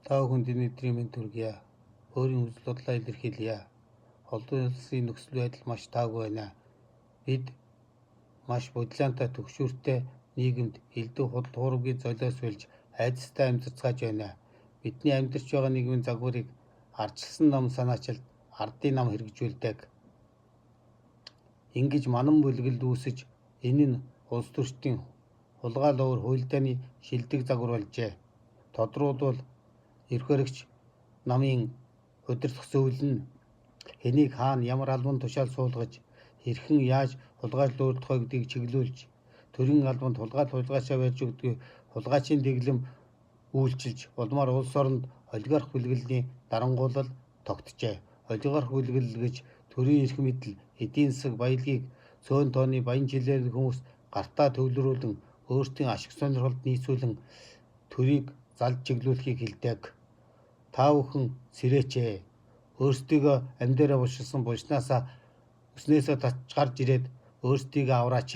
Та бүхэнд өнөөдрийн мэнд хүргье. Өөрийн үзэл бодлоо илэрхийлье. Олон улсын нөхцөл байдал маш таагүй байна. Бид маш бодлоонтой төгшүүртэй нийгэмд элдв хуургийн золиос болж айдастай амьдарцгааж байна. Бидний амьдарч байгаа нийгмийн загварыг ардчилсан ном санаачилд ардын нам хэрэгжүүлдэг. Ингэж манан бүлгэлд үүсэж энэ нь улс төрчдийн хулгай луур хуйлдааны шилдэг загвар болжээ. Тодруулбал эрх баригч намын удирдах зөвлөл нь хэнийг хаана ямар албан тушаал суулгаж хэрхэн яаж хулгайлж луурдах вэ гэдгийг чиглүүлж төрийн албанд хулгайчаа барьж өгдөг хулгайчийн дэглэм үйлчилж улмаар улс оронд олигарх бүлгэлний дарангуулал тогтжээ. Олигарх бүлгэл гэж төрийн эрх мэдэл, эдийн засаг баялагийг цөөн тооны баян жилээр хүмүүс гартаа төвлөрүүлэн өөрсдийн ашиг сонирхолд нийцүүлэн төрийг залж чиглүүлэхийг хэлдэг. Та бүхэн сэрээчээ. Өөрсдийгөө амьдаараа булшилсан булшнаасаа өснөөсөө гарч ирээд өөрсдийгөө авраач.